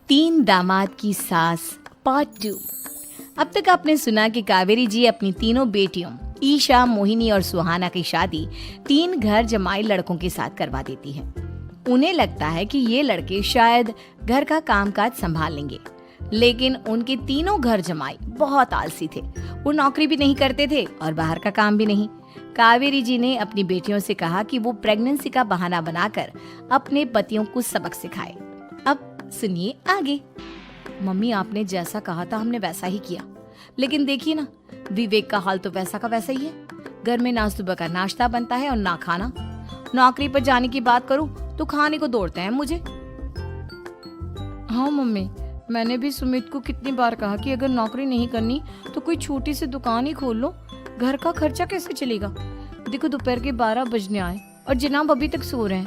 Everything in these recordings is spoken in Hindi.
तीन दामाद की सास पार्ट 2। अब तक आपने सुना कि कावेरी जी अपनी तीनों बेटियों ईशा, मोहिनी और सुहाना की शादी तीन घर जमाई लड़कों के साथ करवा देती है। उन्हें लगता है कि ये लड़के शायद घर का कामकाज संभाल लेंगे, लेकिन उनके तीनों घर जमाई बहुत आलसी थे। वो नौकरी भी नहीं करते थे और बाहर का काम भी नहीं। कावेरी जी ने अपनी बेटियों से कहा कि वो प्रेगनेंसी का बहाना बनाकर अपने पतियों को सबक सिखाए। अब सुनिए आगे। मम्मी, आपने जैसा कहा था हमने वैसा ही किया, लेकिन देखिए ना, विवेक का हाल तो वैसा का वैसा ही है। घर में ना सुबह का नाश्ता बनता है और ना खाना। नौकरी पर जाने की बात करूं तो खाने को दौड़ते हैं मुझे। हाँ मम्मी, मैंने भी सुमित को कितनी बार कहा कि अगर नौकरी नहीं करनी तो कोई छोटी सी दुकान ही खोल लो। घर का खर्चा कैसे चलेगा? देखो दोपहर के 12 बजने आए और जनाब अभी तक सो रहे हैं।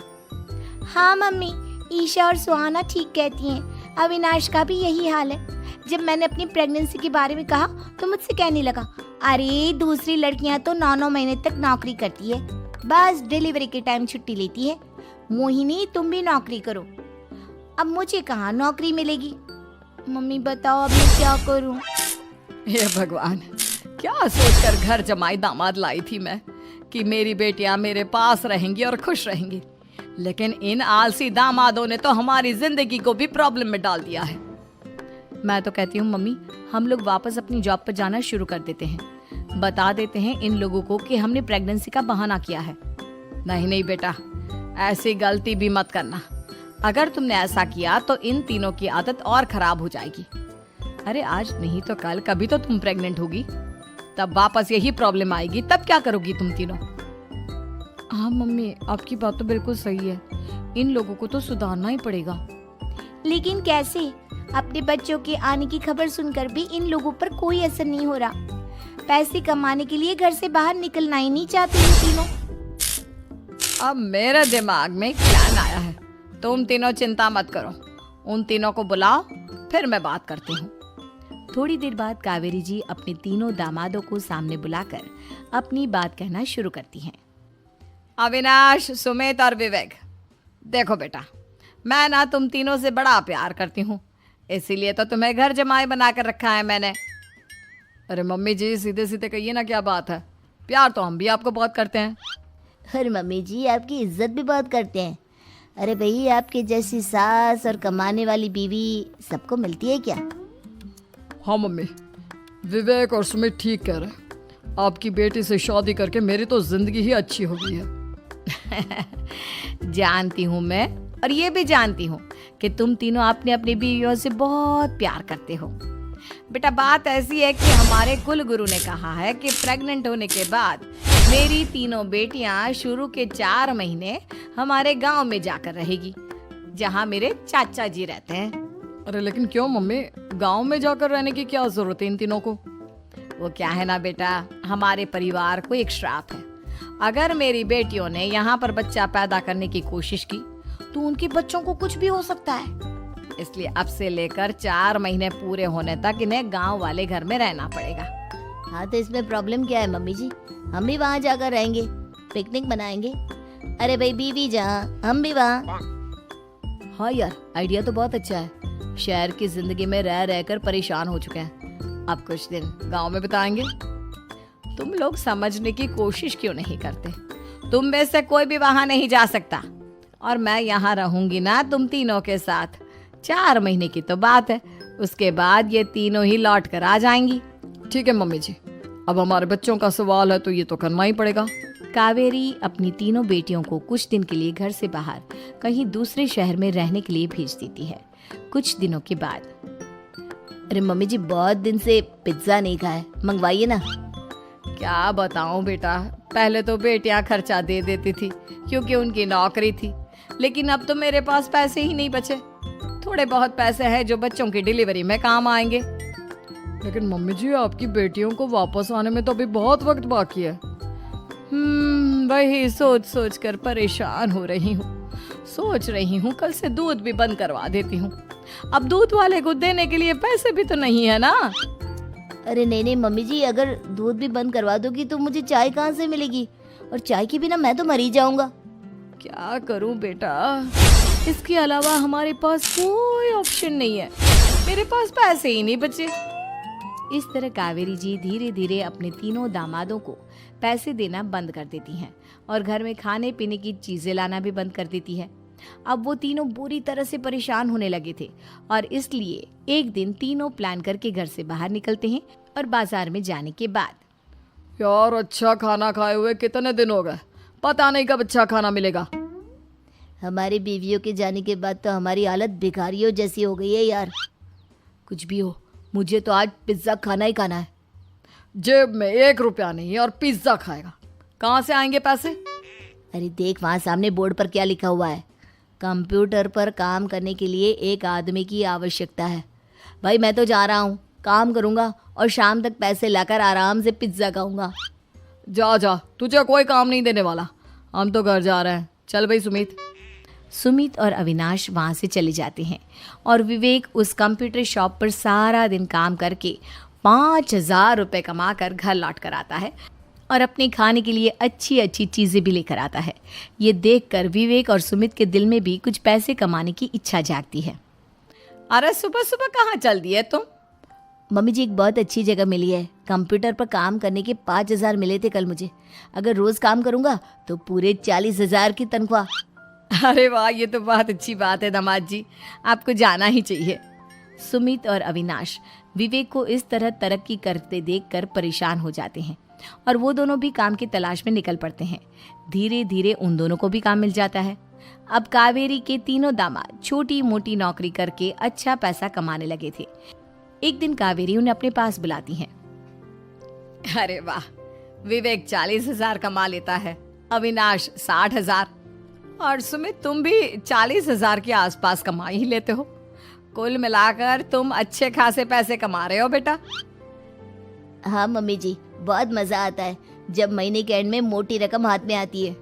हाँ मम्मी, ईशा और सुहाना ठीक कहती हैं। अविनाश का भी यही हाल है। जब मैंने अपनी प्रेगनेंसी के बारे में कहा तो मुझसे कहने लगा, अरे दूसरी लड़कियां तो 9-9 महीने तक नौकरी करती है, बस डिलीवरी के टाइम छुट्टी लेती है। मोहिनी, तुम भी नौकरी करो। अब मुझे कहाँ नौकरी मिलेगी? मम्मी बताओ अब मैं क्या करूँ? हे भगवान, क्या सोचकर घर जमाई दामाद लाई थी मैं कि मेरी बेटियां मेरे पास रहेंगी और खुश रहेंगी, लेकिन इन आलसी दामादों ने तो हमारी जिंदगी को भी प्रॉब्लम में डाल दिया है। मैं तो कहती हूँ मम्मी, हम लोग वापस अपनी जॉब पर जाना शुरू कर देते हैं। बता देते हैं इन लोगों को कि हमने प्रेगनेंसी का बहाना किया है। नहीं नहीं बेटा, ऐसी गलती भी मत करना। अगर तुमने ऐसा किया तो इन तीनों की आदत और खराब हो जाएगी। अरे आज नहीं तो कल कभी तो तुम प्रेग्नेंट होगी, तब वापस यही प्रॉब्लम आएगी। तब क्या करोगी तुम तीनों? हाँ मम्मी, आपकी बात तो बिल्कुल सही है। इन लोगों को तो सुधारना ही पड़ेगा। लेकिन कैसे? अपने बच्चों के आने की खबर सुनकर भी इन लोगों पर कोई असर नहीं हो रहा। पैसे कमाने के लिए घर से बाहर निकलना ही नहीं चाहते ये तीनों। अब मेरे दिमाग में प्लान आया है। तुम तीनों चिंता मत करो, उन तीनों को बुलाओ, फिर मैं बात करती हूँ। थोड़ी देर बाद कावेरी जी अपने तीनों दामादों को सामने बुलाकर अपनी बात कहना शुरू करती हैं। अविनाश, सुमित और विवेक, देखो बेटा, मैं ना तुम तीनों से बड़ा प्यार करती हूँ, इसीलिए तो तुम्हें घर जमाई बना कर रखा है मैंने। अरे मम्मी जी, सीधे सीधे कहिए ना, क्या बात है? प्यार तो हम भी आपको बहुत करते हैं। अरे मम्मी जी, आपकी इज्जत भी बहुत करते हैं। अरे भाई, आपके जैसी सास और कमाने वाली बीवी सबको मिलती है क्या? हाँ मम्मी, विवेक और सुमित ठीक कह रहे हैं। आपकी बेटी से शादी करके मेरी तो जिंदगी ही अच्छी हो गई है। जानती हूँ मैं, और ये भी जानती हूँ कि तुम तीनों अपने अपनी बीवियों से बहुत प्यार करते हो। बेटा, बात ऐसी है कि हमारे कुल गुरु ने कहा है कि प्रेग्नेंट होने के बाद मेरी तीनों बेटियां शुरू के 4 महीने हमारे गांव में जाकर रहेगी, जहां मेरे चाचा जी रहते हैं। अरे लेकिन क्यों मम्मी, गांव में जाकर रहने की क्या जरूरत है इन तीनों को? वो क्या है ना बेटा, हमारे परिवार को एक श्राप है। अगर मेरी बेटियों ने यहाँ पर बच्चा पैदा करने की कोशिश की तो उनके बच्चों को कुछ भी हो सकता है। इसलिए अब से लेकर 4 महीने पूरे होने तक इन्हें गांव वाले घर में रहना पड़ेगा। हाँ तो इसमें प्रॉब्लम क्या है मम्मी जी? हम भी वहाँ जाकर रहेंगे, पिकनिक मनाएंगे। अरे भाई, बीवी जहाँ हम भी वहाँ। हाँ यार, आइडिया तो बहुत अच्छा है। शहर की जिंदगी में रह रहकर परेशान हो चुके हैं, अब कुछ दिन गांव में बिताएंगे। तुम लोग समझने की कोशिश क्यों नहीं करते? तुम में से कोई भी वहां नहीं जा सकता, और मैं यहाँ रहूंगी ना तुम तीनों के साथ। 4 महीने की तो बात है, उसके बाद ये तीनों ही लौट कर आ जाएंगी। ठीक है मम्मी जी, अब हमारे बच्चों का सवाल है तो ये तो करना ही पड़ेगा। कावेरी अपनी तीनों बेटियों को कुछ दिन के लिए घर से बाहर कहीं दूसरे शहर में रहने के लिए भेज देती है। कुछ दिनों के बाद, अरे मम्मी जी, बहुत दिन से पिज्जा नहीं खाया, मंगवाइए ना। क्या बताऊं बेटा, पहले तो बेटियां खर्चा दे देती थी क्योंकि उनकी नौकरी थी, लेकिन अब तो मेरे पास पैसे ही नहीं बचे। थोड़े बहुत पैसे हैं जो बच्चों की डिलीवरी में काम आएंगे। लेकिन मम्मी जी, आपकी बेटियों को वापस आने में तो अभी बहुत वक्त बाकी है। वही सोच सोच कर परेशान हो रही हूँ। सोच रही हूँ कल से दूध भी बंद करवा देती हूँ। अब दूध वाले को देने के लिए पैसे भी तो नहीं है ना। अरे नहीं नहीं मम्मी जी, अगर दूध भी बंद करवा दोगी तो मुझे चाय कहाँ से मिलेगी? और चाय के बिना मैं तो मर ही जाऊंगा। क्या करूं बेटा, इसके अलावा हमारे पास कोई ऑप्शन नहीं है, मेरे पास पैसे ही नहीं बचे। इस तरह कावेरी जी धीरे धीरे अपने तीनों दामादों को पैसे देना बंद कर देती हैं और घर में खाने पीने की चीजें लाना भी बंद कर देती है। अब वो तीनों बुरी तरह से परेशान होने लगे थे और इसलिए एक दिन तीनों प्लान करके घर से बाहर निकलते हैं और बाजार में जाने के बाद यार अच्छा खाना खाए हुए कितने दिन हो गए, पता नहीं कब अच्छा खाना मिलेगा। हमारी बीवियों के जाने के बाद तो हमारी हालत भिखारियों जैसी हो गई है यार। कुछ भी हो, मुझे तो आज पिज्ज़ा खाना ही खाना है। जेब में 1 रुपया नहीं और पिज्जा खाएगा, कहाँ से आएंगे पैसे? अरे देख वहाँ सामने बोर्ड पर क्या लिखा हुआ है, कंप्यूटर पर काम करने के लिए एक आदमी की आवश्यकता है। भाई मैं तो जा रहा हूँ, काम करूँगा और शाम तक पैसे लाकर आराम से पिज्ज़ा खाऊंगा। जा जा, तुझे कोई काम नहीं देने वाला, हम तो घर जा रहे हैं। चल भाई सुमित। सुमित और अविनाश वहाँ से चले जाते हैं और विवेक उस कंप्यूटर शॉप पर सारा दिन काम करके 5,000 रुपये कमा कर घर लौट कर आता है और अपने खाने के लिए अच्छी अच्छी चीज़ें भी लेकर आता है। ये देखकर विवेक और सुमित के दिल में भी कुछ पैसे कमाने की इच्छा जागती है। अरे सुबह सुबह कहाँ चल दिए तुम? मम्मी जी एक बहुत अच्छी जगह मिली है, कंप्यूटर पर काम करने के 5,000 मिले थे कल मुझे। अगर रोज़ काम करूँगा तो पूरे 40,000 की तनख्वाह। अरे वाह, ये तो बहुत अच्छी बात है दामाद जी, आपको जाना ही चाहिए। सुमित और अविनाश विवेक को इस तरह तरक्की करते देखकर परेशान हो जाते हैं और वो दोनों भी काम की तलाश में निकल पड़ते हैं। धीरे धीरे उन दोनों को भी काम मिल जाता है। अब कावेरी के तीनों दामाद छोटी मोटी नौकरी करके अच्छा पैसा कमाने लगे थे। एक दिन कावेरी उन्हें अपने पास बुलाती हैं। अरे वाह, विवेक 40,000 कमा लेता है, अविनाश 60,000 और सुमित तुम भी 40,000 के आसपास कमा ही लेते हो। कुल मिलाकर तुम अच्छे खासे पैसे कमा रहे हो बेटा। हाँ मम्मी जी, बहुत मज़ा आता है जब महीने के एंड में मोटी रकम हाथ में आती है।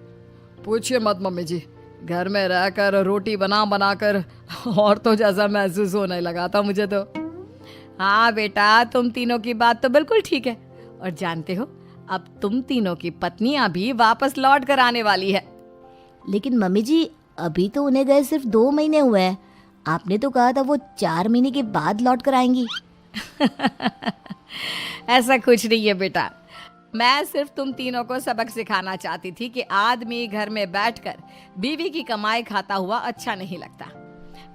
पूछिए मत मम्मी जी, घर में रहकर रोटी बना बना कर और तो जैसा महसूस होने लगा था मुझे तो। हाँ बेटा, तुम तीनों की बात तो बिल्कुल ठीक है और जानते हो अब तुम तीनों की पत्नियां भी वापस लौट कर आने वाली है। लेकिन मम्मी जी अभी तो उन्हें गए सिर्फ 2 महीने हुए हैं, आपने तो कहा था वो 4 महीने के बाद लौट कर आएंगी। ऐसा कुछ नहीं है बेटा, मैं सिर्फ तुम तीनों को सबक सिखाना चाहती थी कि आदमी घर में बैठकर बीवी की कमाई खाता हुआ अच्छा नहीं लगता।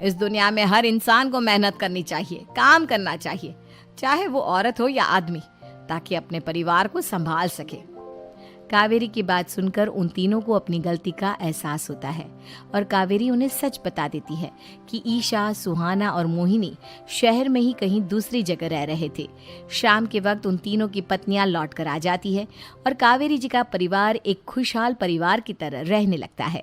इस दुनिया में हर इंसान को मेहनत करनी चाहिए, काम करना चाहिए, चाहे वो औरत हो या आदमी, ताकि अपने परिवार को संभाल सके। कावेरी की बात सुनकर उन तीनों को अपनी गलती का एहसास होता है और कावेरी उन्हें सच बता देती है कि ईशा, सुहाना और मोहिनी शहर में ही कहीं दूसरी जगह रह रहे थे। शाम के वक्त उन तीनों की पत्नियां लौट कर आ जाती है और कावेरी जी का परिवार एक खुशहाल परिवार की तरह रहने लगता है।